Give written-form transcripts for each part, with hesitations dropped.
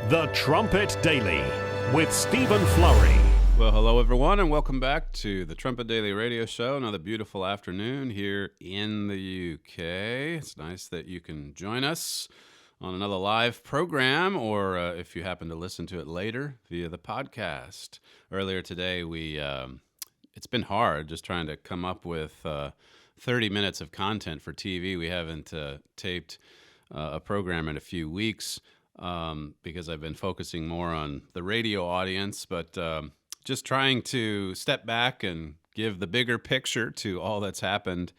The Trumpet Daily with Stephen Flurry. Well, hello everyone, and welcome back to the Trumpet Daily radio show. Another beautiful afternoon here in the UK. It's nice that you can join us on another live program, or if you happen to listen to it later via the podcast. Earlier today, it's been hard just trying to come up with 30 minutes of content for TV. We haven't taped a program in a few weeks. Because I've been focusing more on the radio audience, but just trying to step back and give the bigger picture to all that's happened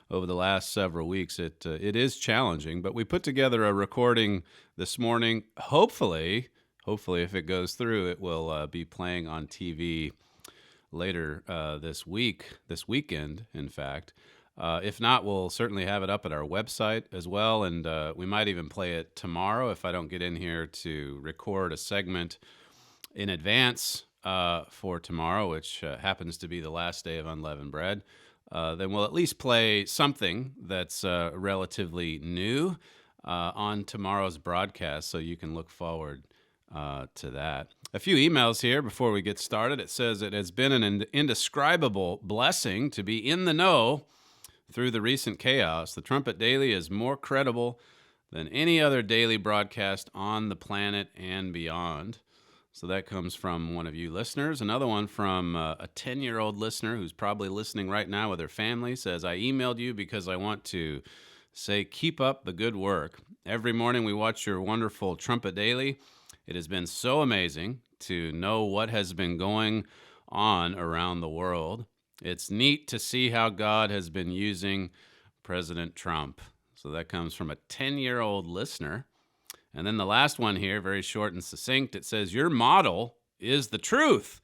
over the last several weeks. It is challenging, but we put together a recording this morning. Hopefully, if it goes through, it will be playing on TV later this weekend, in fact. If not, we'll certainly have it up at our website as well, and we might even play it tomorrow if I don't get in here to record a segment in advance for tomorrow, which happens to be the last day of Unleavened Bread. Then we'll at least play something that's relatively new on tomorrow's broadcast, so you can look forward to that. A few emails here before we get started. It says, it has been an indescribable blessing to be in the know through the recent chaos. The Trumpet Daily is more credible than any other daily broadcast on the planet and beyond. So that comes from one of you listeners. Another one from a 10-year-old listener who's probably listening right now with her family says, I emailed you because I want to say keep up the good work. Every morning we watch your wonderful Trumpet Daily. It has been so amazing to know what has been going on around the world. It's neat to see how God has been using President Trump. So that comes from a 10-year-old listener. And then the last one here, very short and succinct, it says, your model is the truth,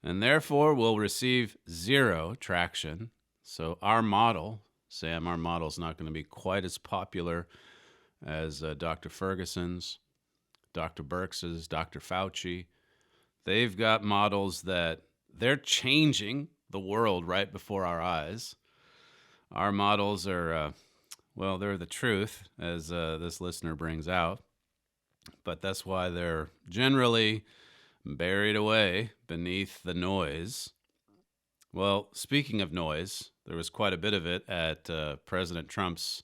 and therefore will receive zero traction. So our model, Sam, our model is not going to be quite as popular as Dr. Ferguson's, Dr. Birx's, Dr. Fauci. They've got models that they're changing the world right before our eyes. Our models are, they're the truth, as this listener brings out. But that's why they're generally buried away beneath the noise. Well, speaking of noise, there was quite a bit of it at President Trump's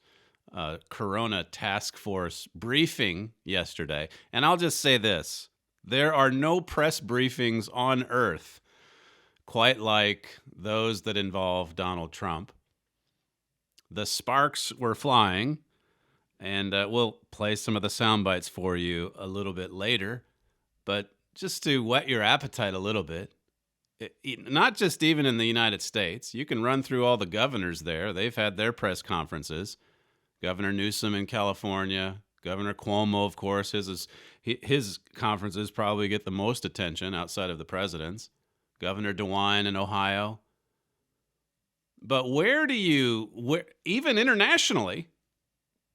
Corona Task Force briefing yesterday. And I'll just say this. There are no press briefings on earth quite like those that involve Donald Trump. The sparks were flying, and we'll play some of the sound bites for you a little bit later. But just to whet your appetite a little bit, not just even in the United States, you can run through all the governors there. They've had their press conferences. Governor Newsom in California, Governor Cuomo, of course, his conferences probably get the most attention outside of the president's. Governor DeWine in Ohio. But even internationally,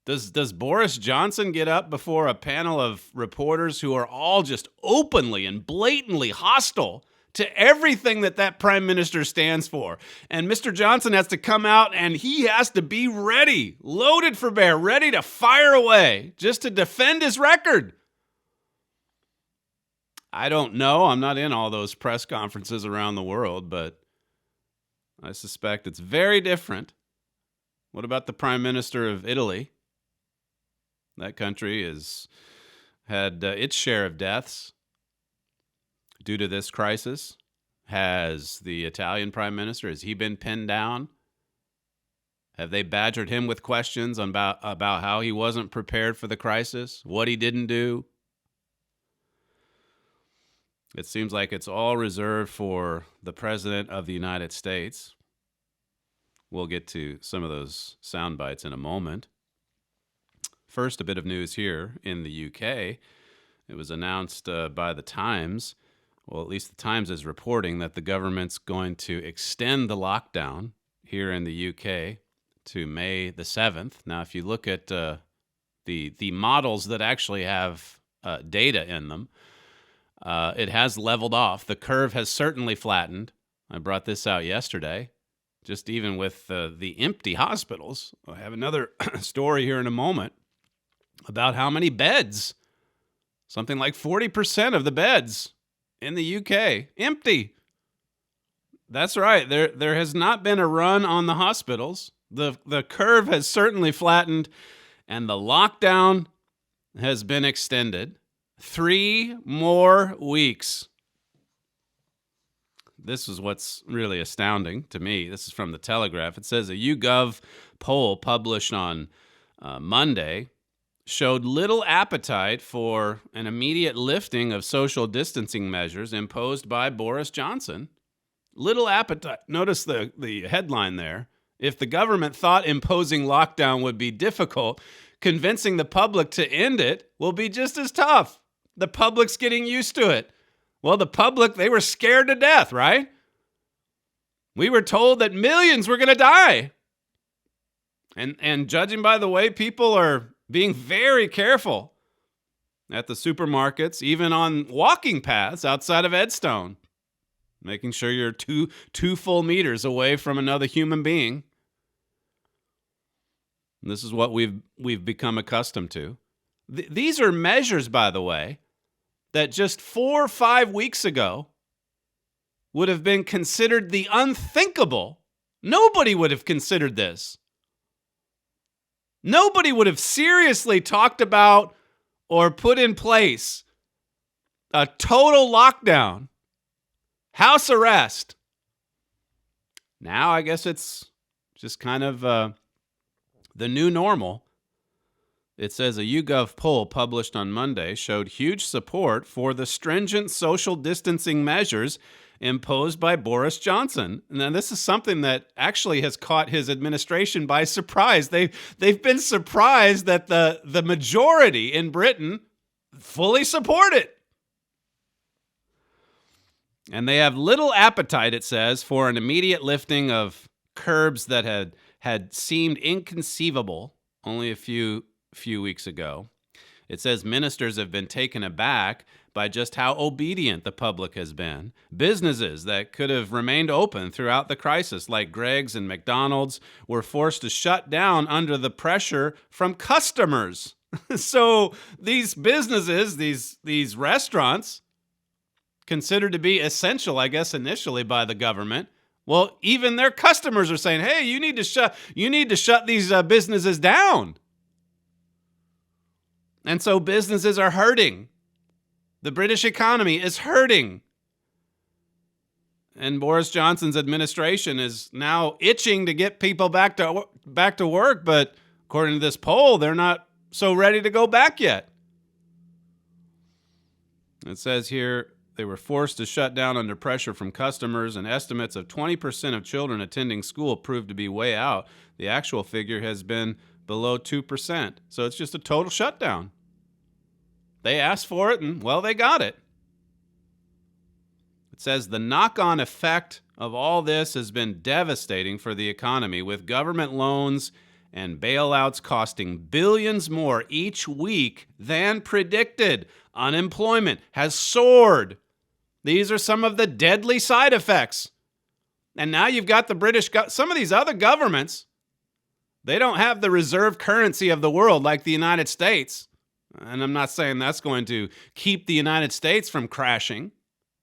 does Boris Johnson get up before a panel of reporters who are all just openly and blatantly hostile to everything that prime minister stands for? And Mr. Johnson has to come out and he has to be ready, loaded for bear, ready to fire away just to defend his record. I don't know. I'm not in all those press conferences around the world, but I suspect it's very different. What about the Prime Minister of Italy? That country has had its share of deaths due to this crisis. Has the Italian Prime Minister, has he been pinned down? Have they badgered him with questions about how he wasn't prepared for the crisis, what he didn't do? It seems like it's all reserved for the President of the United States. We'll get to some of those sound bites in a moment. First, a bit of news here in the UK. It was announced by the Times, well, at least the Times is reporting that the government's going to extend the lockdown here in the UK to May the 7th. Now, if you look at the models that actually have data in them, it has leveled off. The curve has certainly flattened. I brought this out yesterday. Just even with the empty hospitals. I have another story here in a moment about how many beds Something like 40% of the beds in the UK empty. That's right. There has not been a run on the hospitals. The curve has certainly flattened, and the lockdown has been extended 3 more weeks. This is what's really astounding to me. This is from the Telegraph. It says a YouGov poll published on Monday showed little appetite for an immediate lifting of social distancing measures imposed by Boris Johnson. Little appetite. Notice the headline there. If the government thought imposing lockdown would be difficult, convincing the public to end it will be just as tough. The public's getting used to it. Well, the public, they were scared to death, right? We were told that millions were going to die. And judging by the way people are being very careful at the supermarkets, even on walking paths outside of Edstone, making sure you're two full meters away from another human being. And this is what we've become accustomed to. These are measures, by the way, that just 4 or 5 weeks ago would have been considered the unthinkable. Nobody would have considered this. Nobody would have seriously talked about or put in place a total lockdown, house arrest. Now, I guess it's just kind of the new normal. It says a YouGov poll published on Monday showed huge support for the stringent social distancing measures imposed by Boris Johnson. Now, this is something that actually has caught his administration by surprise. They've been surprised that the majority in Britain fully support it. And they have little appetite, it says, for an immediate lifting of curbs that had seemed inconceivable only a few weeks ago. It says ministers have been taken aback by just how obedient the public has been. Businesses that could have remained open throughout the crisis, like Greg's and McDonald's, were forced to shut down under the pressure from customers. So these businesses, these restaurants, considered to be essential, I guess, initially by the government. Well, even their customers are saying, "Hey, you need to shut these businesses down." And so businesses are hurting. The British economy is hurting. And Boris Johnson's administration is now itching to get people back to work, but according to this poll, they're not so ready to go back yet. It says here they were forced to shut down under pressure from customers, and estimates of 20% of children attending school proved to be way out. The actual figure has been below 2%. So it's just a total shutdown. They asked for it, and, well, they got it. It says the knock-on effect of all this has been devastating for the economy, with government loans and bailouts costing billions more each week than predicted. Unemployment has soared. These are some of the deadly side effects. And now you've got some of these other governments, they don't have the reserve currency of the world like the United States. And I'm not saying that's going to keep the United States from crashing.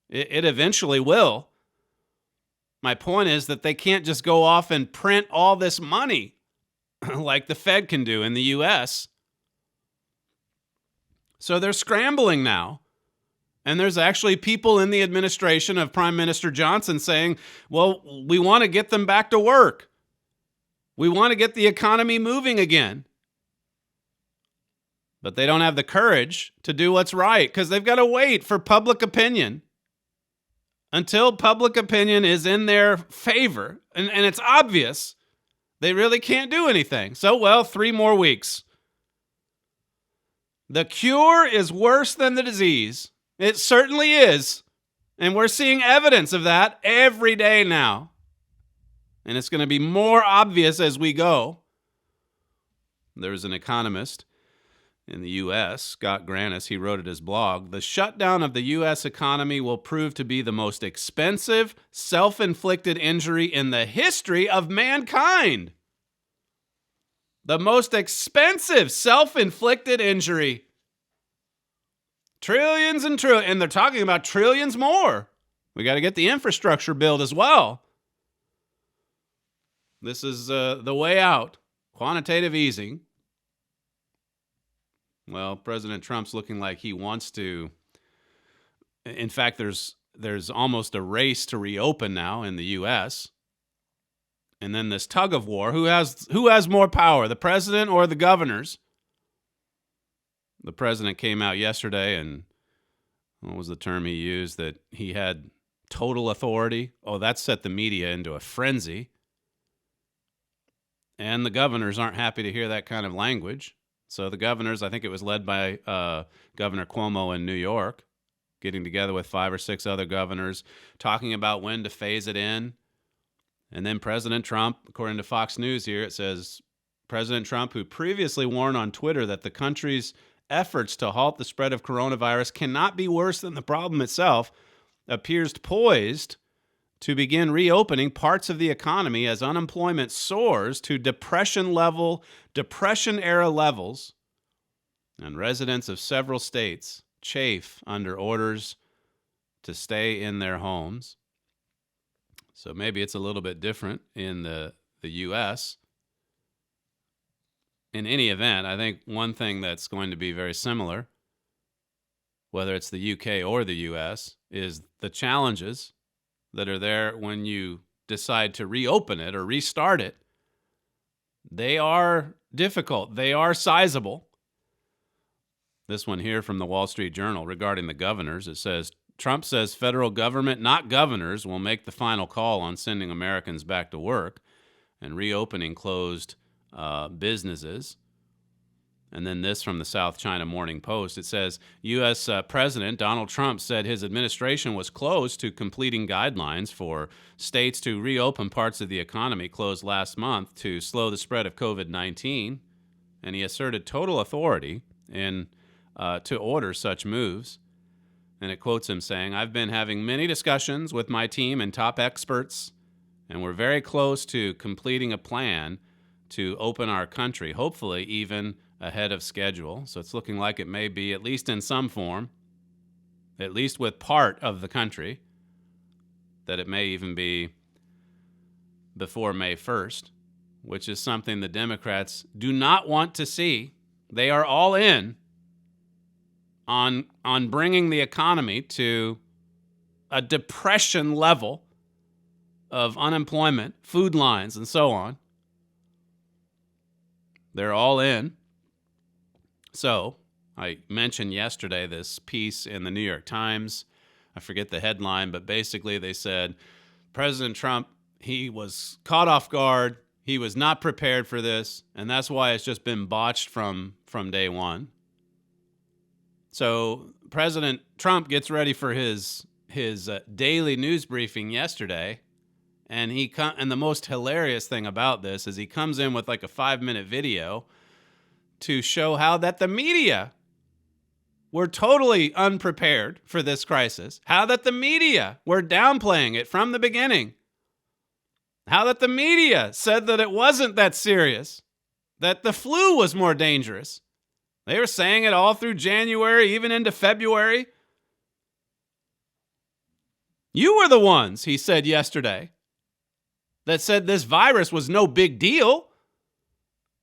It eventually will. My point is that they can't just go off and print all this money like the Fed can do in the U.S. So they're scrambling now. And there's actually people in the administration of Prime Minister Johnson saying, well, we want to get them back to work. We want to get the economy moving again. But they don't have the courage to do what's right because they've got to wait for public opinion. Until public opinion is in their favor, and it's obvious, they really can't do anything. So, well, 3 more weeks. The cure is worse than the disease. It certainly is. And we're seeing evidence of that every day now. And it's going to be more obvious as we go. There's an economist in the U.S., Scott Grannis, he wrote at his blog, the shutdown of the U.S. economy will prove to be the most expensive, self-inflicted injury in the history of mankind. The most expensive self-inflicted injury. Trillions and trillions. And they're talking about trillions more. We got to get the infrastructure built as well. This is the way out. Quantitative easing. Well, President Trump's looking like he wants to. In fact, there's almost a race to reopen now in the U.S. And then this tug of war. Who has more power, the president or the governors? The president came out yesterday and what was the term he used? That he had total authority. Oh, that set the media into a frenzy. And the governors aren't happy to hear that kind of language. So the governors, I think it was led by Governor Cuomo in New York, getting together with 5 or 6 other governors, talking about when to phase it in. And then President Trump, according to Fox News here, it says, President Trump, who previously warned on Twitter that the country's efforts to halt the spread of coronavirus cannot be worse than the problem itself, appears poised to begin reopening parts of the economy as unemployment soars to depression-era levels, and residents of several states chafe under orders to stay in their homes. So maybe it's a little bit different in the U.S. In any event, I think one thing that's going to be very similar, whether it's the UK or the US, is the challenges that are there when you decide to reopen it or restart it. They are difficult. They are sizable. This one here from the Wall Street Journal regarding the governors, it says, Trump says federal government, not governors, will make the final call on sending Americans back to work and reopening closed businesses. And then this from the South China Morning Post. It says, U.S. President Donald Trump said his administration was close to completing guidelines for states to reopen parts of the economy closed last month to slow the spread of COVID-19. And he asserted total authority to order such moves. And it quotes him saying, I've been having many discussions with my team and top experts, and we're very close to completing a plan to open our country, hopefully even ahead of schedule. So it's looking like it may be, at least in some form, at least with part of the country, that it may even be before May 1st, which is something the Democrats do not want to see. They are all in on bringing the economy to a depression level of unemployment, food lines, and so on. They're all in. So, I mentioned yesterday this piece in the New York Times. I forget the headline, but basically they said President Trump, he was caught off guard. He was not prepared for this, and that's why it's just been botched from day one. So, President Trump gets ready for his daily news briefing yesterday, and and the most hilarious thing about this is he comes in with like a 5-minute video to show how that the media were totally unprepared for this crisis, how that the media were downplaying it from the beginning, how that the media said that it wasn't that serious, that the flu was more dangerous. They were saying it all through January, even into February. You were the ones, he said yesterday, that said this virus was no big deal.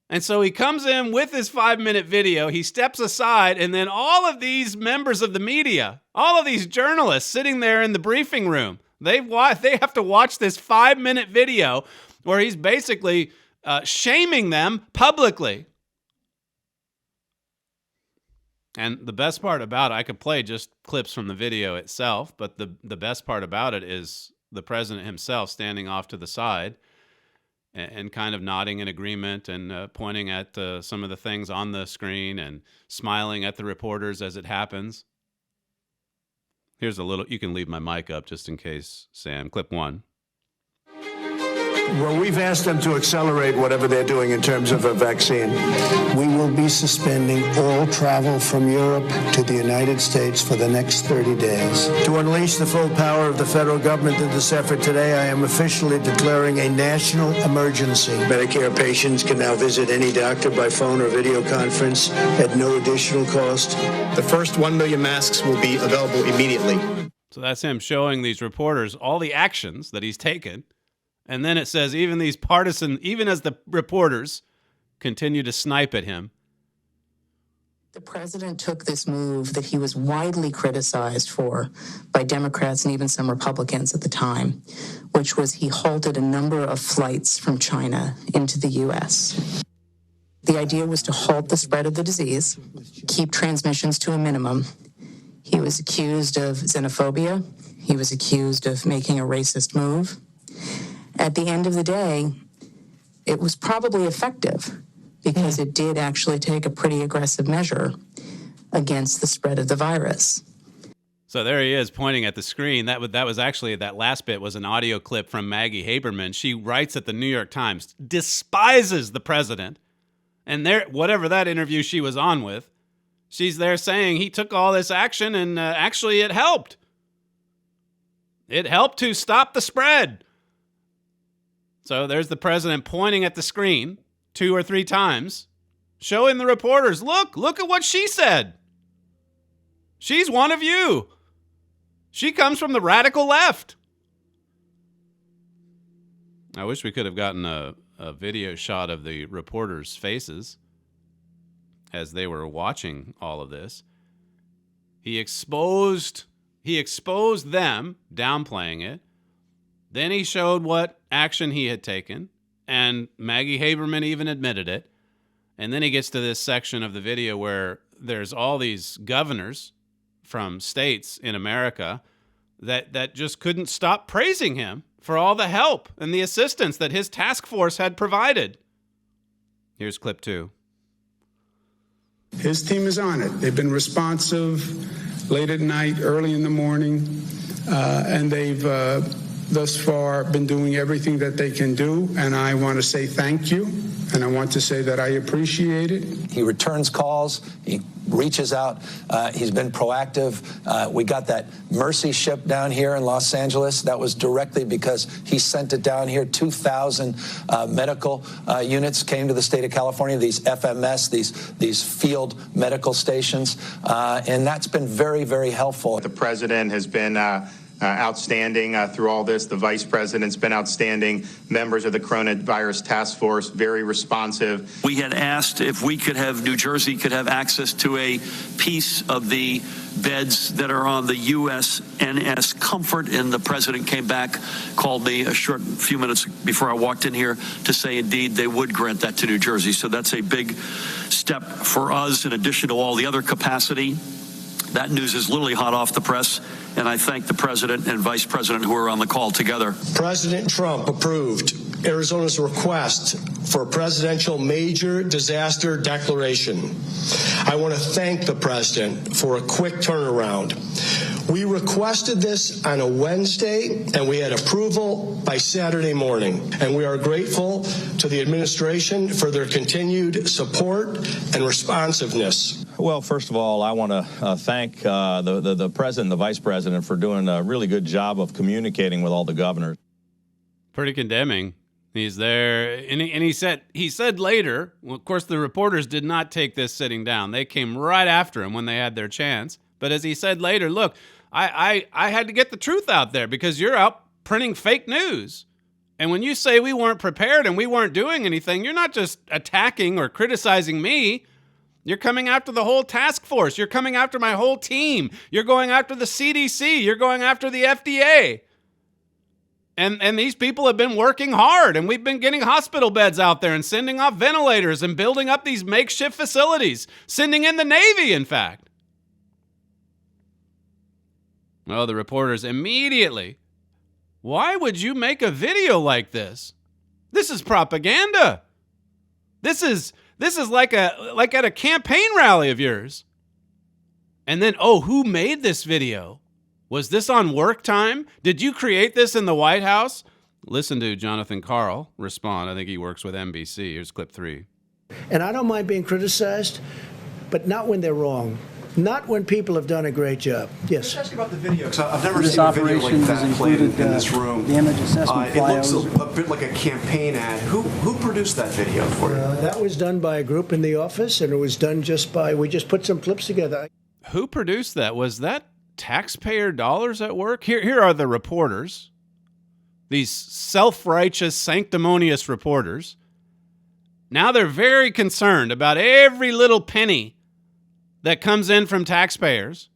And so he comes in with his 5-minute video, he steps aside, and then all of these members of the media, all of these journalists sitting there in the briefing room, they have to watch this 5-minute video where he's basically shaming them publicly. And the best part about it, I could play just clips from the video itself, but the best part about it is the president himself standing off to the side and kind of nodding in agreement and pointing at some of the things on the screen and smiling at the reporters as it happens. Here's a little, you can leave my mic up just in case, Sam. Clip 1. Well, we've asked them to accelerate whatever they're doing in terms of a vaccine. We will be suspending all travel from Europe to the United States for the next 30 days. To unleash the full power of the federal government in this effort today, I am officially declaring a national emergency. Medicare patients can now visit any doctor by phone or video conference at no additional cost. The first 1 million masks will be available immediately. So that's him showing these reporters all the actions that he's taken. And then it says even as the reporters continue to snipe at him. The president took this move that he was widely criticized for by Democrats and even some Republicans at the time, which was he halted a number of flights from China into the U.S. The idea was to halt the spread of the disease, keep transmissions to a minimum. He was accused of xenophobia. He was accused of making a racist move. At the end of the day, it was probably effective because it did actually take a pretty aggressive measure against the spread of the virus. So there he is pointing at the screen. That was actually, that last bit was an audio clip from Maggie Haberman. She writes at the New York Times, despises the president. And there, whatever that interview she was on with, she's there saying he took all this action and actually it helped. It helped to stop the spread. So there's the president pointing at the screen 2 or 3 times, showing the reporters, look at what she said. She's one of you. She comes from the radical left. I wish we could have gotten a video shot of the reporters' faces as they were watching all of this. He exposed them, downplaying it. Then he showed what action he had taken, and Maggie Haberman even admitted it. And then he gets to this section of the video where there's all these governors from states in America that just couldn't stop praising him for all the help and the assistance that his task force had provided. Here's clip 2. His team is on it. They've been responsive late at night, early in the morning, and they've thus far been doing everything that they can do, and I want to say thank you, and I want to say that I appreciate it. He returns calls. He reaches out. He's been proactive. We got that Mercy ship down here in Los Angeles. That was directly because he sent it down here. 2,000 medical units came to the state of California, these FMS, these field medical stations, and that's been very, very helpful. The president has been outstanding through all this. The vice president's been outstanding. Members of the coronavirus task force, very responsive. We had asked if New Jersey could have access to a piece of the beds that are on the USNS Comfort, and the president came back, called me a few minutes before I walked in here to say indeed they would grant that to New Jersey. So that's a big step for us in addition to all the other capacity. That news is literally hot off the press, and I thank the president and vice president who are on the call together. President Trump approved Arizona's request for a presidential major disaster declaration. I want to thank the president for a quick turnaround. We requested this on a Wednesday, and we had approval by Saturday morning. And we are grateful to the administration for their continued support and responsiveness. Well, first of all, I want to thank the president and the vice president for doing a really good job of communicating with all the governors. Pretty condemning. He's there, and he said later, well, of course, the reporters did not take this sitting down. They came right after him when they had their chance. But as he said later, look, I had to get the truth out there because you're out printing fake news. And when you say we weren't prepared and we weren't doing anything, you're not just attacking or criticizing me. You're coming after the whole task force. You're coming after my whole team. You're going after the CDC. You're going after the FDA. And these people have been working hard, and we've been getting hospital beds out there and sending off ventilators and building up these makeshift facilities, sending in the Navy, in fact. Well, the reporters immediately, why would you make a video like this? This is propaganda. This is like at a campaign rally of yours. And then, who made this video? Was this on work time? Did you create this in the White House? Listen to Jonathan Karl respond. I think he works with NBC. Here's clip 3. And I don't mind being criticized, but not when they're wrong. Not when people have done a great job. Yes. Let's ask you about the video. I've never This seen a video like operation that has played in included this room. the image assessment It looks flyouts. a bit like a campaign ad. Who produced that video for you? That was done by a group in the office, and it was done we just put some clips together. Who produced that? Was that taxpayer dollars at work? Here are the reporters. These self-righteous, sanctimonious reporters. Now they're very concerned about every little penny that comes in from taxpayers.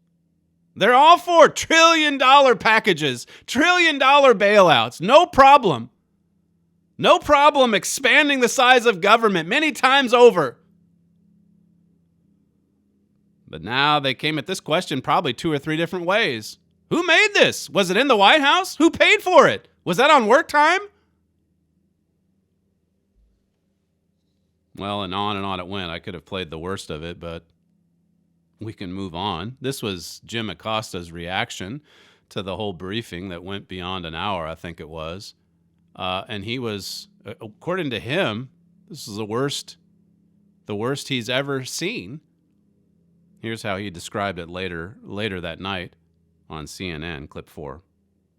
They're all for trillion-dollar packages, trillion-dollar bailouts. No problem. No problem expanding the size of government many times over. But now they came at this question probably 2 or 3 different ways. Who made this? Was it in the White House? Who paid for it? Was that on work time? Well, and on it went. I could have played the worst of it, but we can move on. This was Jim Acosta's reaction to the whole briefing that went beyond an hour, I think it was. And he was, according to him, this is the worst he's ever seen. Here's how he described it later that night on CNN, clip 4.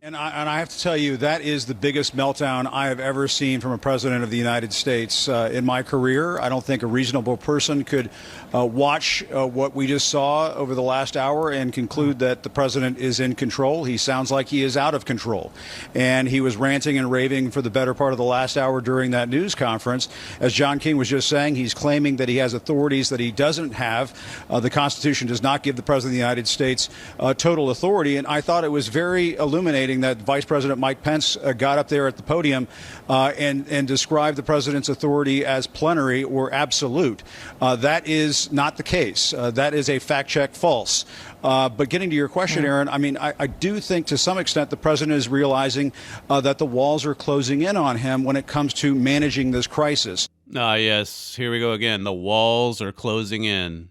And I have to tell you, that is the biggest meltdown I have ever seen from a president of the United States in my career. I don't think a reasonable person could watch what we just saw over the last hour and conclude that the president is in control. He sounds like he is out of control. And he was ranting and raving for the better part of the last hour during that news conference. As John King was just saying, he's claiming that he has authorities that he doesn't have. The Constitution does not give the president of the United States total authority. And I thought it was very illuminating that Vice President Mike Pence got up there at the podium and described the president's authority as plenary or absolute. That is not the case. That is a fact check false. But getting to your question, Aaron, I mean, I do think to some extent the president is realizing that the walls are closing in on him when it comes to managing this crisis. Yes, here we go again. The walls are closing in.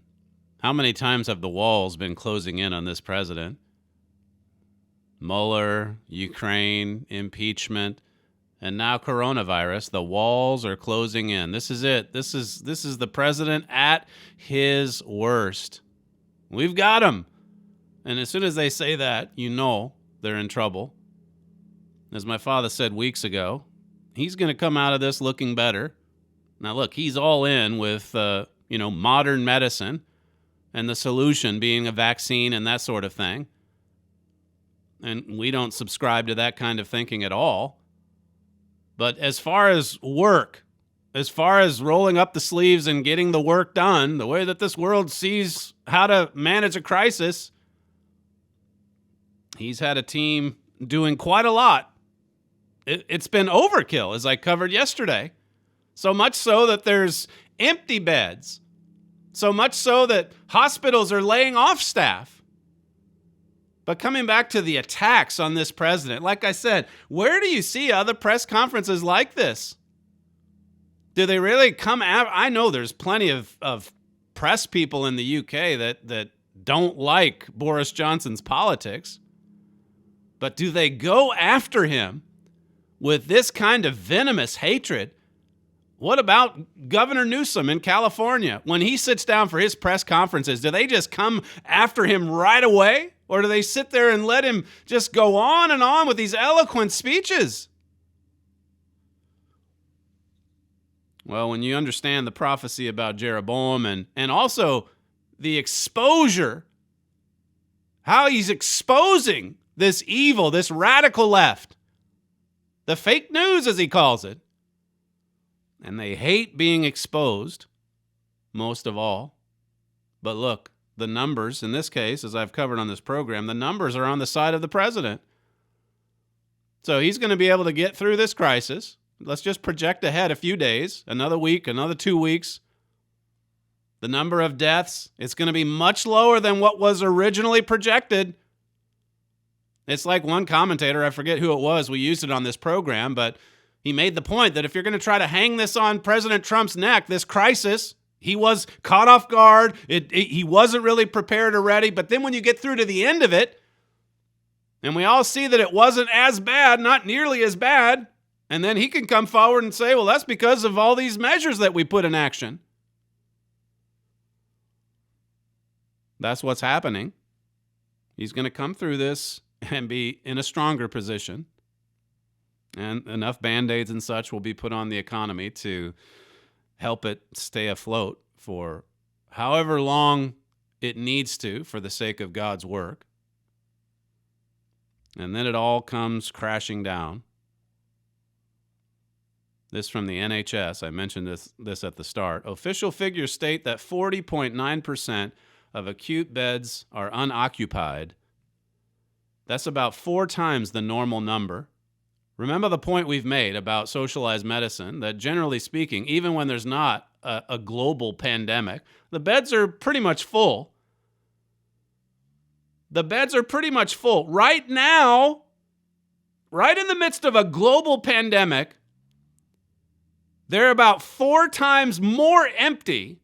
How many times have the walls been closing in on this president? Mueller, Ukraine, impeachment, and now coronavirus. The walls are closing in. This is it. This is the president at his worst. We've got him. And as soon as they say that, you know they're in trouble. As my father said weeks ago, he's going to come out of this looking better. Now, look, he's all in with, modern medicine and the solution being a vaccine and that sort of thing. And we don't subscribe to that kind of thinking at all. But as far as work, as far as rolling up the sleeves and getting the work done, the way that this world sees how to manage a crisis, he's had a team doing quite a lot. It's been overkill, as I covered yesterday. So much so that there's empty beds. So much so that hospitals are laying off staff. But coming back to the attacks on this president, like I said, where do you see other press conferences like this? Do they really come after? I know there's plenty of press people in the UK that don't like Boris Johnson's politics. But do they go after him with this kind of venomous hatred? What about Governor Newsom in California? When he sits down for his press conferences, do they just come after him right away? Or do they sit there and let him just go on and on with these eloquent speeches? Well, when you understand the prophecy about Jeroboam and also the exposure, how he's exposing this evil, this radical left, the fake news, as he calls it, and they hate being exposed, most of all. But look, the numbers, in this case, as I've covered on this program, the numbers are on the side of the president. So he's going to be able to get through this crisis. Let's just project ahead a few days, another week, another 2 weeks. The number of deaths, it's going to be much lower than what was originally projected. It's like one commentator, I forget who it was, we used it on this program, but he made the point that if you're going to try to hang this on President Trump's neck, this crisis, he was caught off guard. He wasn't really prepared or ready. But then when you get through to the end of it, and we all see that it wasn't as bad, not nearly as bad, And then he can come forward and say, well, that's because of all these measures that we put in action. That's what's happening. He's going to come through this and be in a stronger position. And enough Band-Aids and such will be put on the economy to help it stay afloat for however long it needs to for the sake of God's work. And then it all comes crashing down. This from the NHS. I mentioned this at the start. Official figures state that 40.9% of acute beds are unoccupied. That's about 4 times the normal number. Remember the point we've made about socialized medicine, that generally speaking, even when there's not a global pandemic, the beds are pretty much full. The beds are pretty much full. Right now, right in the midst of a global pandemic, they're about 4 times more empty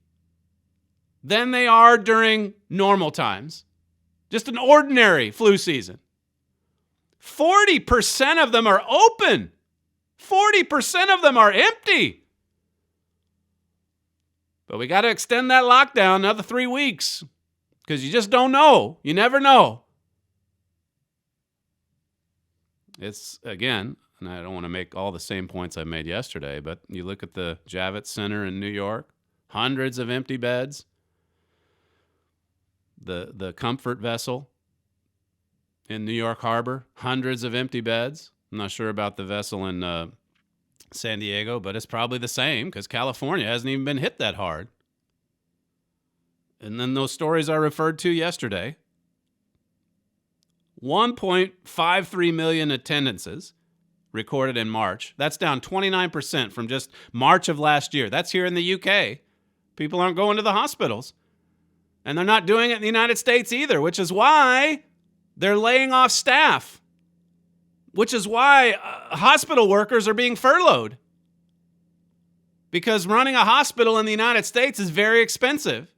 than they are during normal times. Just an ordinary flu season. 40% of them are open. 40% of them are empty. But we got to extend that lockdown another 3 weeks because you just don't know. You never know. It's, again, and I don't want to make all the same points I made yesterday, but you look at the Javits Center in New York, hundreds of empty beds. The Comfort Vessel in New York Harbor, hundreds of empty beds. I'm not sure about the vessel in San Diego, but it's probably the same because California hasn't even been hit that hard. And then those stories I referred to yesterday, 1.53 million attendances recorded in March. That's down 29% from just March of last year. That's here in the UK. People aren't going to the hospitals. And they're not doing it in the United States either, which is why they're laying off staff, which is why hospital workers are being furloughed. Because running a hospital in the United States is very expensive.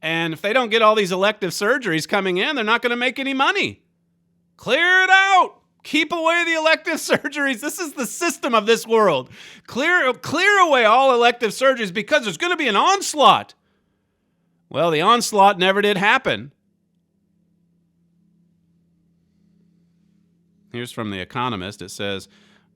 And if they don't get all these elective surgeries coming in, they're not going to make any money. Clear it out. Keep away the elective surgeries. This is the system of this world. Clear away all elective surgeries because there's going to be an onslaught. Well, the onslaught never did happen. Here's from The Economist. It says,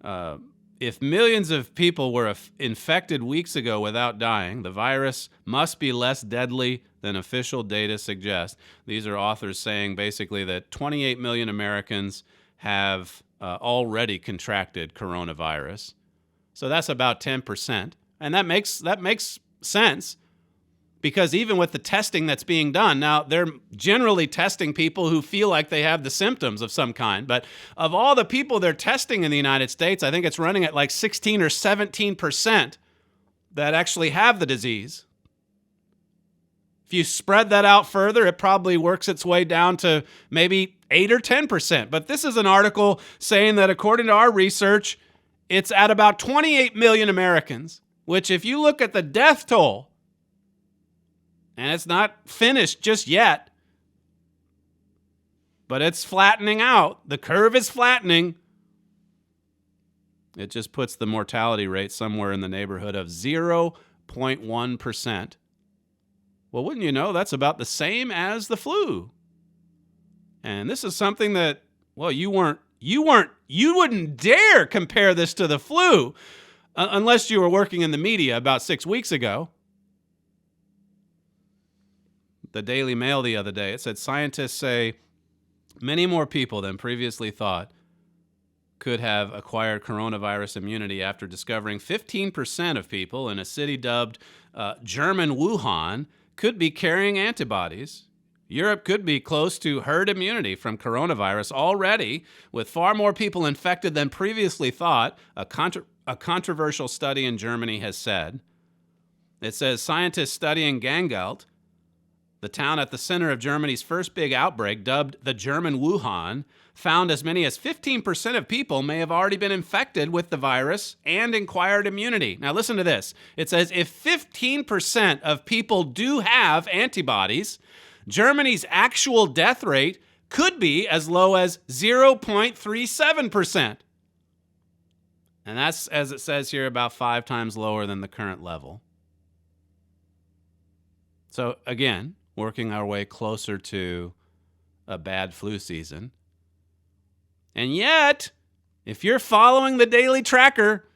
if millions of people were infected weeks ago without dying, the virus must be less deadly than official data suggest. These are authors saying basically that 28 million Americans have already contracted coronavirus. So that's about 10%. And that makes sense. Because even with the testing that's being done, now they're generally testing people who feel like they have the symptoms of some kind. But of all the people they're testing in the United States, I think it's running at like 16 or 17% that actually have the disease. If you spread that out further, it probably works its way down to maybe 8 or 10%. But this is an article saying that according to our research, it's at about 28 million Americans, which if you look at the death toll, and it's not finished just yet, but it's flattening out. The curve is flattening. It just puts the mortality rate somewhere in the neighborhood of 0.1%. Well, wouldn't you know, that's about the same as the flu. And this is something that, well, you wouldn't dare compare this to the flu unless you were working in the media about 6 weeks ago. The Daily Mail the other day, it said scientists say many more people than previously thought could have acquired coronavirus immunity after discovering 15% of people in a city dubbed German Wuhan could be carrying antibodies. Europe could be close to herd immunity from coronavirus already, with far more people infected than previously thought, a controversial study in Germany has said. It says scientists studying Gangelt, the town at the center of Germany's first big outbreak, dubbed the German Wuhan, found as many as 15% of people may have already been infected with the virus and acquired immunity. Now listen to this. It says if 15% of people do have antibodies, Germany's actual death rate could be as low as 0.37%. And that's, as it says here, about 5 times lower than the current level. So again, working our way closer to a bad flu season. And yet, if you're following the daily tracker,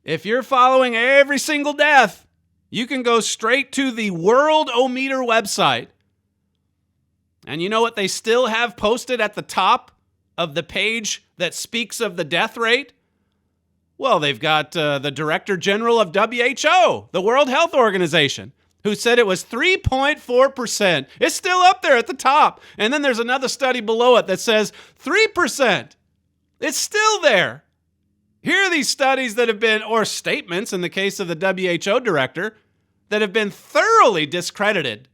if you're following every single death, you can go straight to the World-O-Meter website. And you know what they still have posted at the top of the page that speaks of the death rate? Well, they've got the Director General of WHO, the World Health Organization, who said it was 3.4%. It's still up there at the top. And then there's another study below it that says 3%. It's still there. Here are these studies that have been, or statements in the case of the WHO director, that have been thoroughly discredited.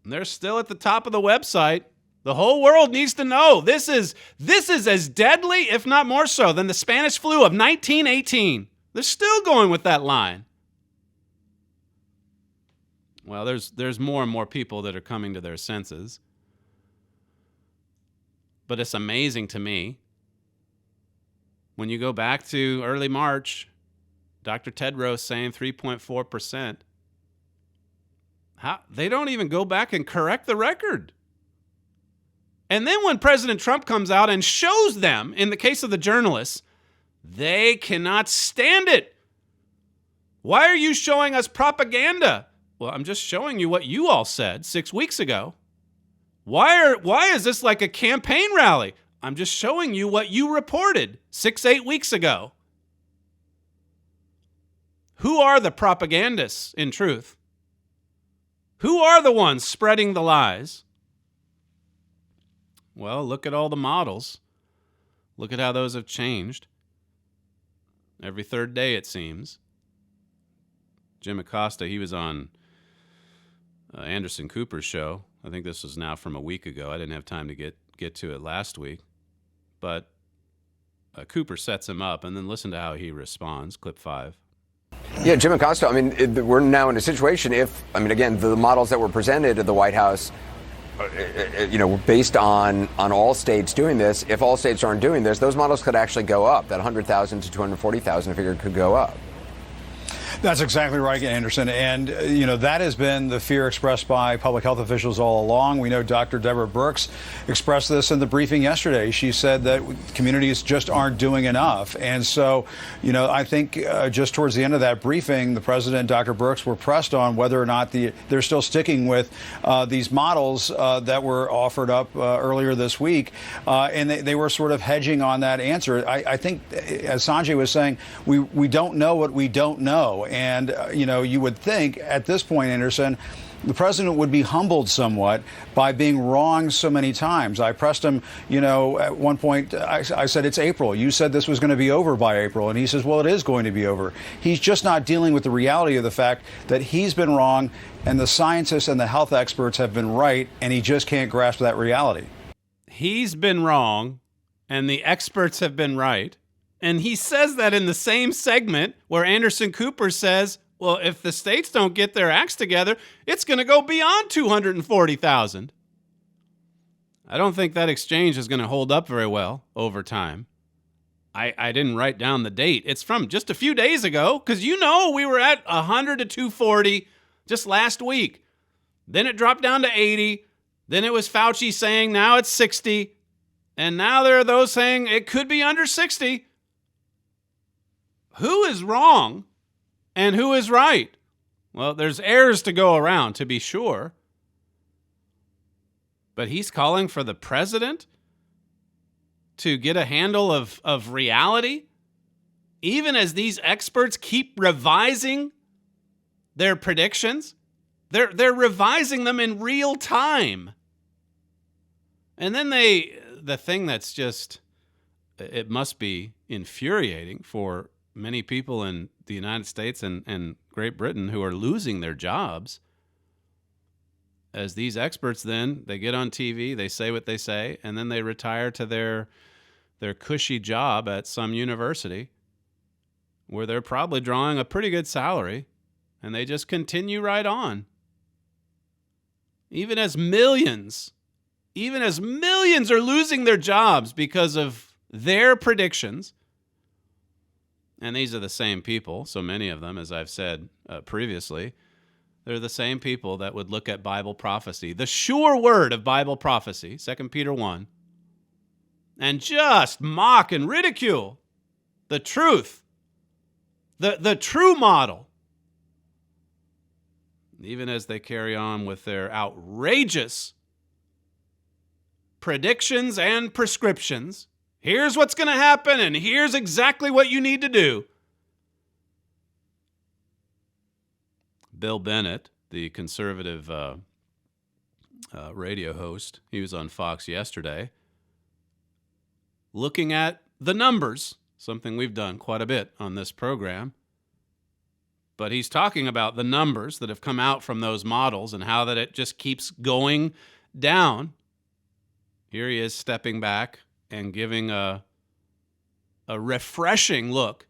And they're still at the top of the website. The whole world needs to know this is as deadly, if not more so, than the Spanish flu of 1918. They're still going with that line. Well, there's more and more people that are coming to their senses. But it's amazing to me. When you go back to early March, Dr. Tedros saying 3.4%. They don't even go back and correct the record. And then when President Trump comes out and shows them, in the case of the journalists, they cannot stand it. Why are you showing us propaganda? Well, I'm just showing you what you all said 6 weeks ago. Why is this like a campaign rally? I'm just showing you what you reported 6-8 weeks ago. Who are the propagandists in truth? Who are the ones spreading the lies? Well, look at all the models. Look at how those have changed. Every third day, it seems. Jim Acosta, he was on Anderson Cooper's show. I think this was now from a week ago. I didn't have time to get to it last week. But Cooper sets him up, and then listen to how he responds. Clip 5. Yeah, Jim Acosta, I mean, we're now in a situation again, the models that were presented at the White House, based on all states doing this, if all states aren't doing this, those models could actually go up. That 100,000 to 240,000 figure could go up. That's exactly right, Anderson. And, that has been the fear expressed by public health officials all along. We know Dr. Deborah Birx expressed this in the briefing yesterday. She said that communities just aren't doing enough. And so, I think just towards the end of that briefing, the president and Dr. Birx were pressed on whether or not they're still sticking with these models that were offered up earlier this week. And they were sort of hedging on that answer. I think, as Sanjay was saying, we don't know what we don't know. And, you would think at this point, Anderson, the president would be humbled somewhat by being wrong so many times. I pressed him, at one point, I said, it's April. You said this was going to be over by April. And he says, well, it is going to be over. He's just not dealing with the reality of the fact that he's been wrong and the scientists and the health experts have been right. And he just can't grasp that reality. He's been wrong and the experts have been right. And he says that in the same segment where Anderson Cooper says, well, if the states don't get their acts together, it's going to go beyond 240,000. I don't think that exchange is going to hold up very well over time. I didn't write down the date. It's from just a few days ago, because we were at 100 to 240 just last week. Then it dropped down to 80. Then it was Fauci saying now it's 60. And now there are those saying it could be under 60. Who is wrong and who is right? Well, there's errors to go around, to be sure. But he's calling for the president to get a handle of reality, even as these experts keep revising their predictions. They're revising them in real time. And then the thing that's just, it must be infuriating for many people in the United States and Great Britain who are losing their jobs, as these experts then, they get on TV, they say what they say, and then they retire to their cushy job at some university where they're probably drawing a pretty good salary, and they just continue right on. Even as millions are losing their jobs because of their predictions, and these are the same people, so many of them, as I've said previously, they're the same people that would look at Bible prophecy, the sure word of Bible prophecy, 2 Peter 1, and just mock and ridicule the truth, the true model, even as they carry on with their outrageous predictions and prescriptions. Here's what's going to happen, and here's exactly what you need to do. Bill Bennett, the conservative radio host, he was on Fox yesterday, looking at the numbers, something we've done quite a bit on this program. But he's talking about the numbers that have come out from those models and how that it just keeps going down. Here he is stepping back and giving a refreshing look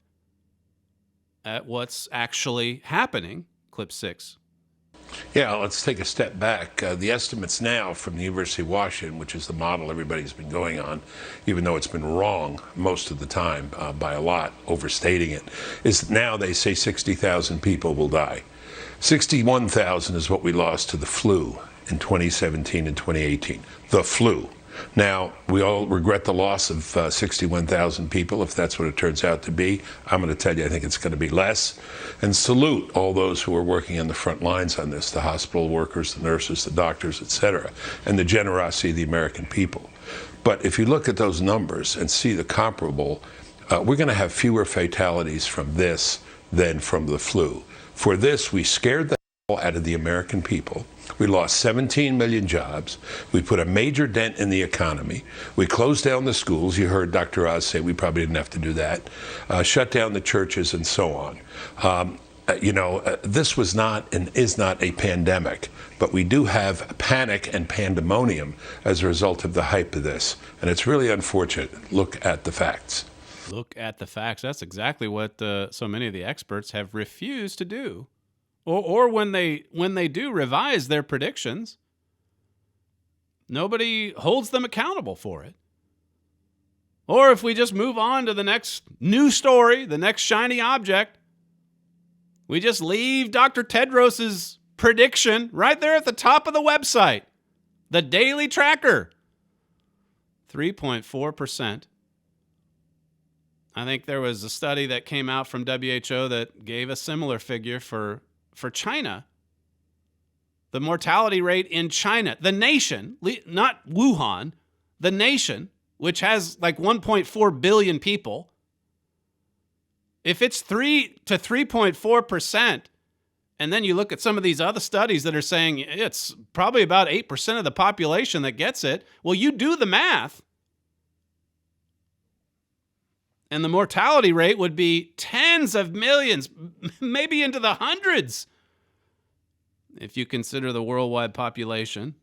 at what's actually happening. Clip 6. Yeah, let's take a step back. The estimates now from the University of Washington, which is the model everybody's been going on, even though it's been wrong most of the time by a lot, overstating it, is now they say 60,000 people will die. 61,000 is what we lost to the flu in 2017 and 2018. The flu. Now, we all regret the loss of 61,000 people, if that's what it turns out to be. I'm going to tell you, I think it's going to be less. And salute all those who are working on the front lines on this, the hospital workers, the nurses, the doctors, etc., and the generosity of the American people. But if you look at those numbers and see the comparable, we're going to have fewer fatalities from this than from the flu. For this, we scared the hell out of the American people. We lost 17 million jobs. We put a major dent in the economy. We closed down the schools. You heard Dr. Oz say we probably didn't have to do that. Shut down the churches and so on. This was not and is not a pandemic, but we do have panic and pandemonium as a result of the hype of this. And it's really unfortunate. Look at the facts. Look at the facts. That's exactly what so many of the experts have refused to do. Or when they do revise their predictions, nobody holds them accountable for it. Or if we just move on to the next new story, the next shiny object, we just leave Dr. Tedros's prediction right there at the top of the website. The Daily Tracker. 3.4%. I think there was a study that came out from WHO that gave a similar figure for China. The mortality rate in China, the nation, not Wuhan, the nation, which has like 1.4 billion people, if it's 3 to 3.4%, and then you look at some of these other studies that are saying it's probably about 8% of the population that gets it, well, you do the math. And the mortality rate would be tens of millions, maybe into the hundreds, if you consider the worldwide population.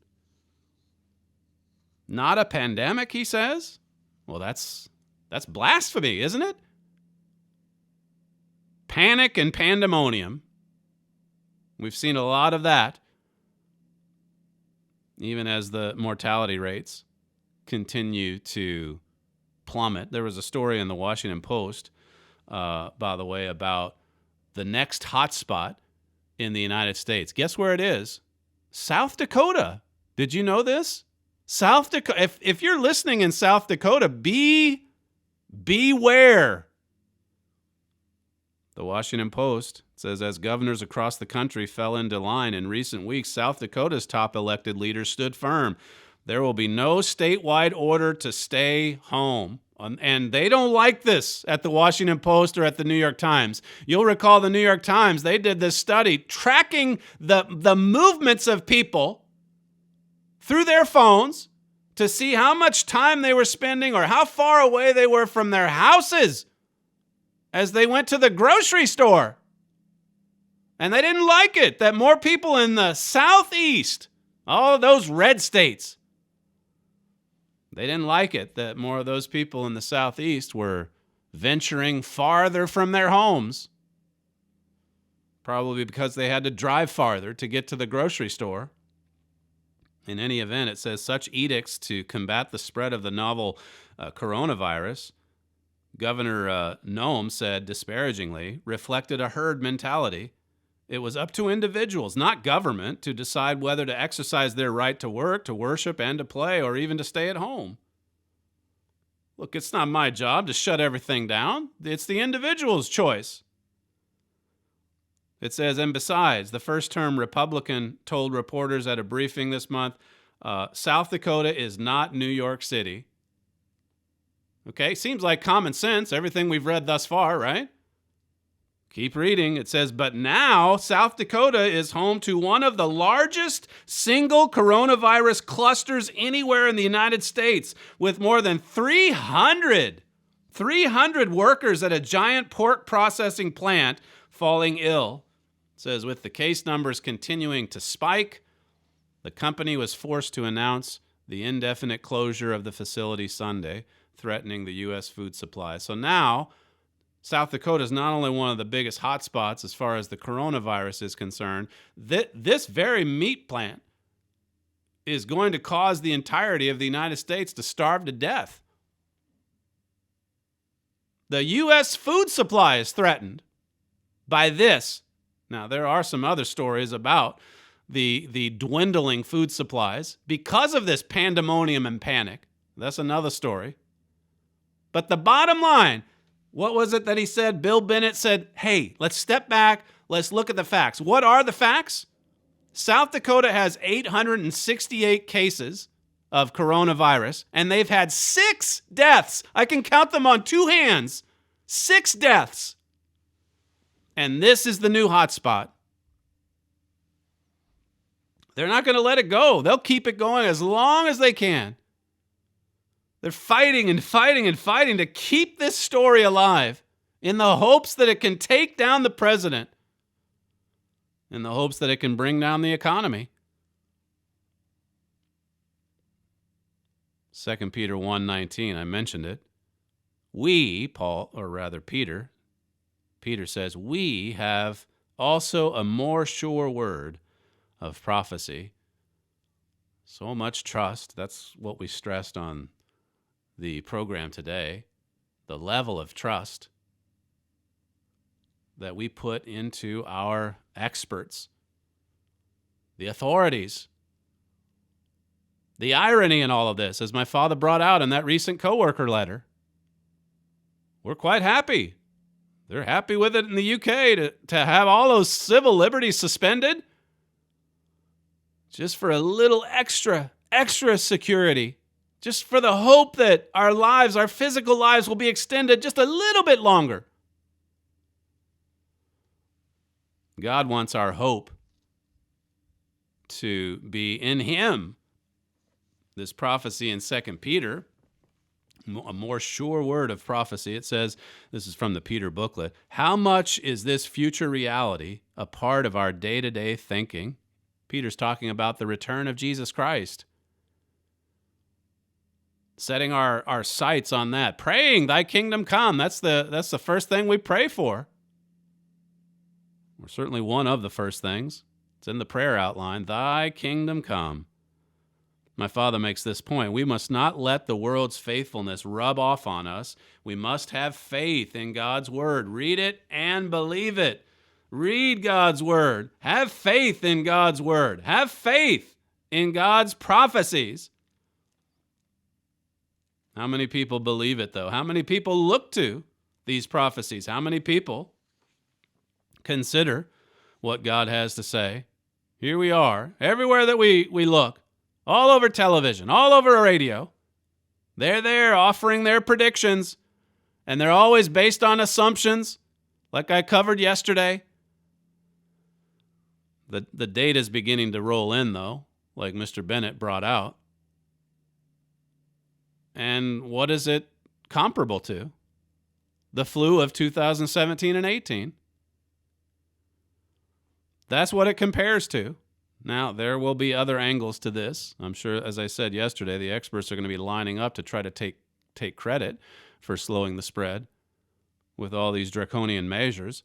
Not a pandemic, he says? Well, that's blasphemy, isn't it? Panic and pandemonium. We've seen a lot of that, even as the mortality rates continue to plummet. There was a story in the Washington Post, by the way, about the next hotspot in the United States. Guess where it is? South Dakota. Did you know this? South Dakota. If you're listening in South Dakota, beware. The Washington Post says, as governors across the country fell into line in recent weeks, South Dakota's top elected leaders stood firm. There will be no statewide order to stay home. And they don't like this at the Washington Post or at the New York Times. You'll recall the New York Times, they did this study tracking the movements of people through their phones to see how much time they were spending or how far away they were from their houses as they went to the grocery store. And they didn't like it that more people in the Southeast, all of those red states, they didn't like it that more of those people in the Southeast were venturing farther from their homes, probably because they had to drive farther to get to the grocery store. In any event, it says such edicts to combat the spread of the novel coronavirus, Governor Noem said disparagingly, reflected a herd mentality. It was up to individuals, not government, to decide whether to exercise their right to work, to worship, and to play, or even to stay at home. Look, it's not my job to shut everything down. It's the individual's choice. It says, and besides, the first-term Republican told reporters at a briefing this month, South Dakota is not New York City. Okay, seems like common sense, everything we've read thus far, right? Keep reading. It says, but now South Dakota is home to one of the largest single coronavirus clusters anywhere in the United States, with more than 300 workers at a giant pork processing plant falling ill. It says, with the case numbers continuing to spike, the company was forced to announce the indefinite closure of the facility Sunday, threatening the U.S. food supply. So now, South Dakota is not only one of the biggest hotspots as far as the coronavirus is concerned, this very meat plant is going to cause the entirety of the United States to starve to death. The U.S. food supply is threatened by this. Now, there are some other stories about the dwindling food supplies because of this pandemonium and panic. That's another story. But the bottom line, what was it that he said? Bill Bennett said, hey, let's step back. Let's look at the facts. What are the facts? South Dakota has 868 cases of coronavirus, and they've had 6 deaths. I can count them on 2 hands. 6 deaths. And this is the new hotspot. They're not going to let it go. They'll keep it going as long as they can. They're fighting and fighting and fighting to keep this story alive in the hopes that it can take down the president, in the hopes that it can bring down the economy. 2 Peter 1:19, I mentioned it. Peter says, we have also a more sure word of prophecy. So much trust. That's what we stressed on the program today. The level of trust that we put into our experts, the authorities. The irony in all of this, as my father brought out in that recent coworker letter, we're quite happy. They're happy with it in the UK to have all those civil liberties suspended just for a little extra security, just for the hope that our lives, our physical lives, will be extended just a little bit longer. God wants our hope to be in Him. This prophecy in 2 Peter, a more sure word of prophecy. It says, this is from the Peter booklet, how much is this future reality a part of our day-to-day thinking? Peter's talking about the return of Jesus Christ. Setting our sights on that. Praying, thy kingdom come. That's the first thing we pray for. Or certainly one of the first things. It's in the prayer outline. Thy kingdom come. My father makes this point. We must not let the world's faithfulness rub off on us. We must have faith in God's word. Read it and believe it. Read God's word. Have faith in God's word. Have faith in God's prophecies. How many people believe it, though? How many people look to these prophecies? How many people consider what God has to say? Here we are, everywhere that we look, all over television, all over radio. They're there offering their predictions, and they're always based on assumptions, like I covered yesterday. The data is beginning to roll in, though, like Mr. Bennett brought out. And what is it comparable to? The flu of 2017 and 18. That's what it compares to. Now, there will be other angles to this. I'm sure, as I said yesterday, the experts are going to be lining up to try to take credit for slowing the spread with all these draconian measures.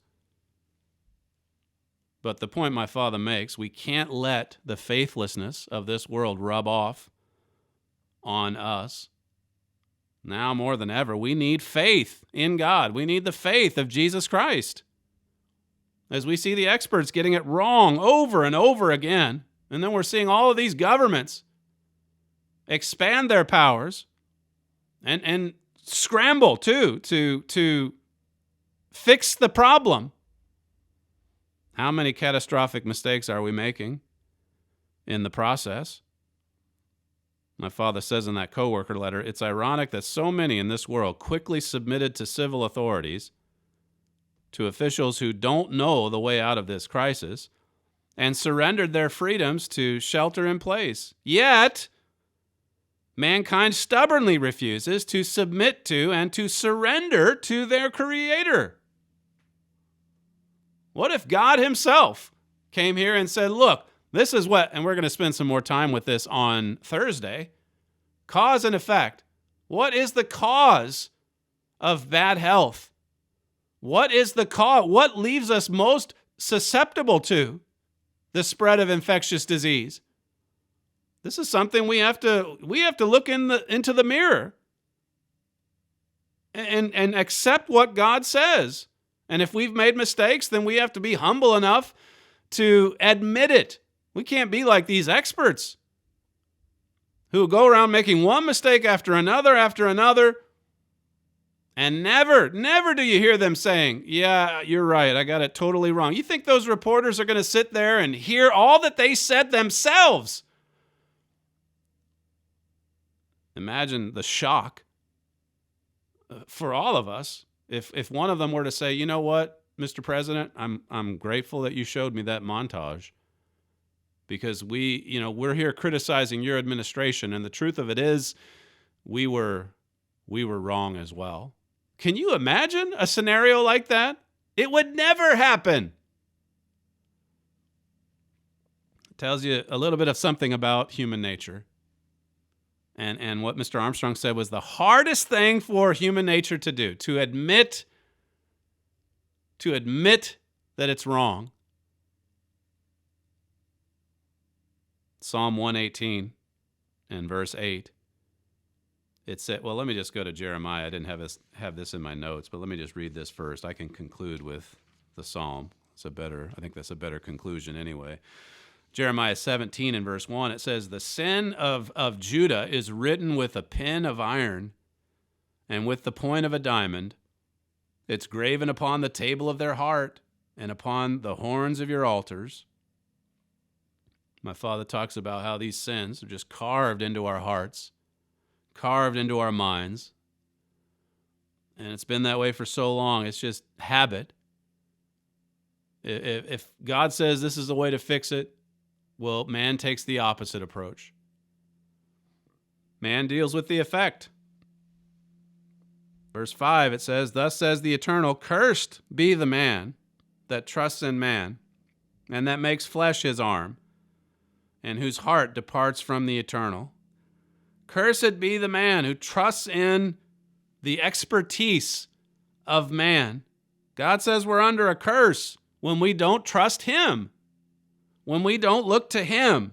But the point my father makes, we can't let the faithlessness of this world rub off on us. Now more than ever, we need faith in God. We need the faith of Jesus Christ. As we see the experts getting it wrong over and over again, and then we're seeing all of these governments expand their powers and scramble to fix the problem. How many catastrophic mistakes are we making in the process? My father says in that coworker letter, it's ironic that so many in this world quickly submitted to civil authorities, to officials who don't know the way out of this crisis, and surrendered their freedoms to shelter in place. Yet, mankind stubbornly refuses to submit to and to surrender to their Creator. What if God himself came here and said, look, this is what, and we're going to spend some more time with this on Thursday, cause and effect. What is the cause of bad health? What is the cause? What leaves us most susceptible to the spread of infectious disease? This is something we have to look into the mirror and accept what God says. And if we've made mistakes, then we have to be humble enough to admit it. We can't be like these experts who go around making one mistake after another, and never do you hear them saying, yeah, you're right, I got it totally wrong. You think those reporters are going to sit there and hear all that they said themselves? Imagine the shock for all of us if one of them were to say, you know what, Mr. President, I'm grateful that you showed me that montage, because we're here criticizing your administration, and the truth of it is we were wrong as well. Can you imagine a scenario like that? It would never happen. It tells you a little bit of something about human nature. And what Mr. Armstrong said was the hardest thing for human nature to do, to admit that it's wrong. Psalm 118 and verse 8. It said, well, let me just go to Jeremiah. I didn't have this in my notes, but let me just read this first. I can conclude with the psalm. I think that's a better conclusion anyway. Jeremiah 17 and verse 1, it says, the sin of Judah is written with a pen of iron and with the point of a diamond. It's graven upon the table of their heart and upon the horns of your altars. My father talks about how these sins are just carved into our hearts, carved into our minds. And it's been that way for so long. It's just habit. If God says this is the way to fix it, well, man takes the opposite approach. Man deals with the effect. Verse 5, it says, thus says the Eternal, cursed be the man that trusts in man, and that makes flesh his arm, and whose heart departs from the Eternal. Cursed be the man who trusts in the expertise of man. God says we're under a curse when we don't trust him, when we don't look to him.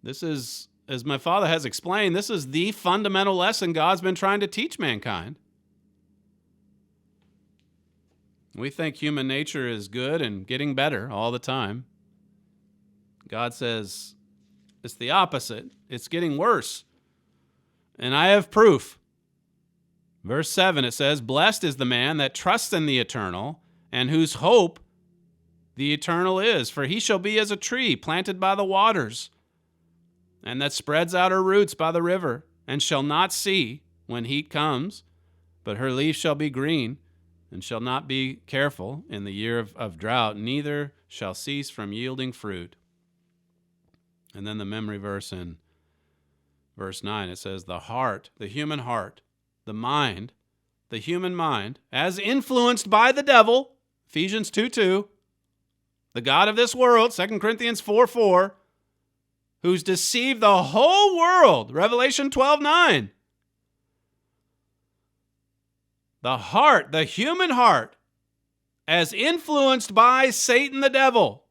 This is, as my father has explained, this is the fundamental lesson God's been trying to teach mankind. We think human nature is good and getting better all the time. God says it's the opposite. It's getting worse. And I have proof. Verse 7, it says, blessed is the man that trusts in the Eternal, and whose hope the Eternal is. For he shall be as a tree planted by the waters, and that spreads out her roots by the river, and shall not see when heat comes, but her leaf shall be green, and shall not be careful in the year of drought, neither shall cease from yielding fruit. And then the memory verse in verse 9, it says, the heart, the human heart, the mind, the human mind, as influenced by the devil, Ephesians 2:2, the god of this world, 2 Corinthians 4:4, who's deceived the whole world, Revelation 12:9. The heart, the human heart, as influenced by Satan the devil,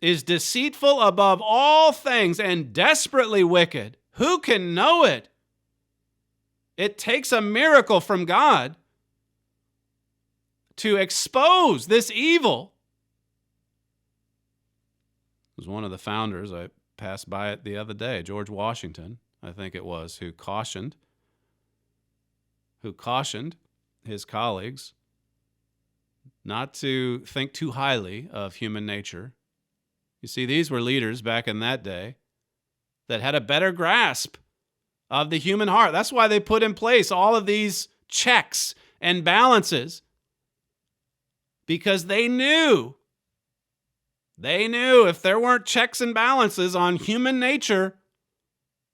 is deceitful above all things and desperately wicked. Who can know it? It takes a miracle from God to expose this evil. It was one of the founders, I passed by it the other day, George Washington, I think it was, who cautioned his colleagues not to think too highly of human nature. You see, these were leaders back in that day that had a better grasp of the human heart. That's why they put in place all of these checks and balances, because they knew if there weren't checks and balances on human nature,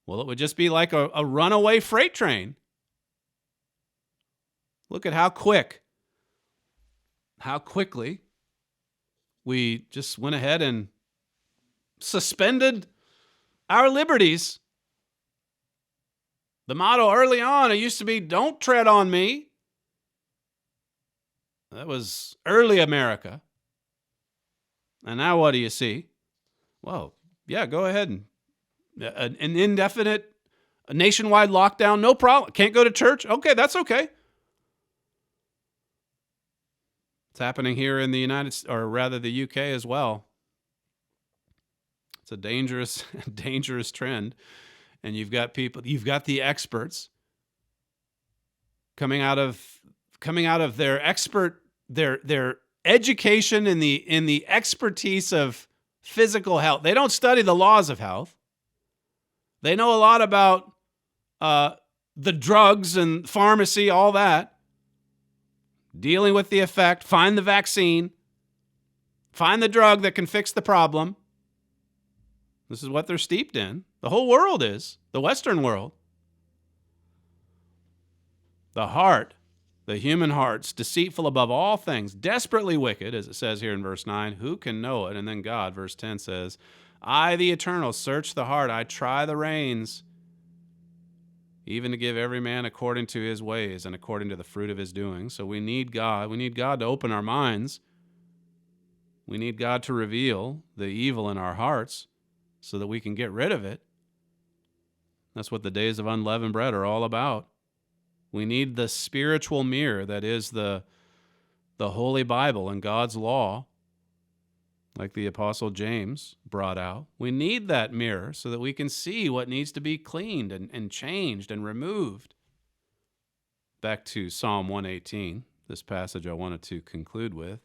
well, it would just be like a runaway freight train. Look at how quickly we just went ahead and suspended our liberties. The motto early on, it used to be, "Don't tread on me." That was early America. And now what do you see? Well, yeah, go ahead and an indefinite, a nationwide lockdown, no problem. Can't go to church? Okay, that's okay. It's happening here in the the UK as well. It's a dangerous trend. And you've got the experts coming out of their education in the expertise of physical health. They don't study the laws of health. They know a lot about the drugs and pharmacy, all that. Dealing with the effect, find the vaccine, find the drug that can fix the problem. This is what they're steeped in. The whole world is, the Western world. The heart, the human heart's deceitful above all things, desperately wicked, as it says here in verse 9. Who can know it? And then God, verse 10 says, I, the Eternal, search the heart. I try the reins, even to give every man according to his ways and according to the fruit of his doing. So we need God. We need God to open our minds. We need God to reveal the evil in our hearts so that we can get rid of it. That's what the days of unleavened bread are all about. We need the spiritual mirror that is the Holy Bible and God's law, like the Apostle James brought out. We need that mirror so that we can see what needs to be cleaned and changed and removed. Back to Psalm 118, this passage I wanted to conclude with.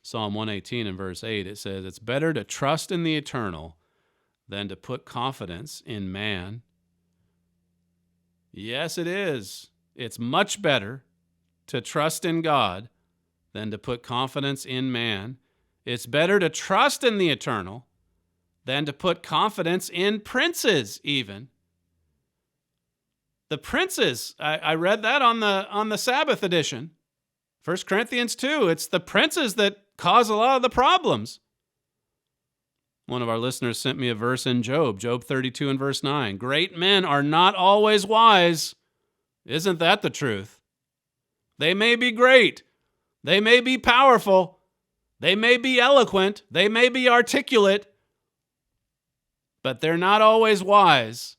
Psalm 118 and verse 8, it says, it's better to trust in the eternal than to put confidence in man. Yes, it is. It's much better to trust in God than to put confidence in man. It's better to trust in the eternal than to put confidence in princes even. The princes, I read that on the Sabbath edition. 1 Corinthians 2, it's the princes that cause a lot of the problems. One of our listeners sent me a verse in Job 32 and verse 9. Great men are not always wise. Isn't that the truth? They may be great. They may be powerful. They may be eloquent. They may be articulate. But they're not always wise.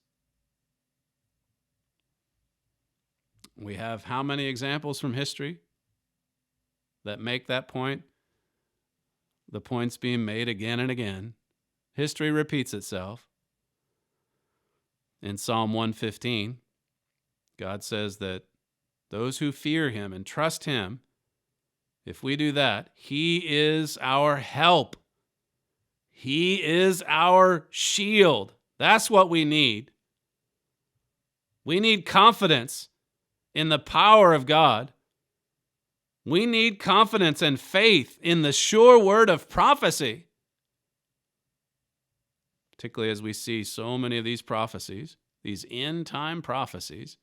We have how many examples from history that make that point? The point's being made again and again. History repeats itself. In Psalm 115, God says that those who fear him and trust him, if we do that, he is our help. He is our shield. That's what we need. We need confidence in the power of God. We need confidence and faith in the sure word of prophecy. Particularly as we see so many of these prophecies, these end-time prophecies,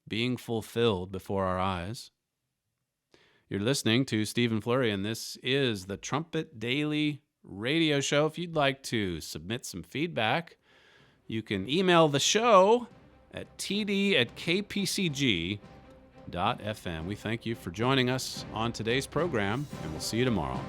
being fulfilled before our eyes. You're listening to Stephen Flurry, and this is the Trumpet Daily radio show. If you'd like to submit some feedback, you can email the show at td@kpcg.org. We thank you for joining us on today's program, and we'll see you tomorrow.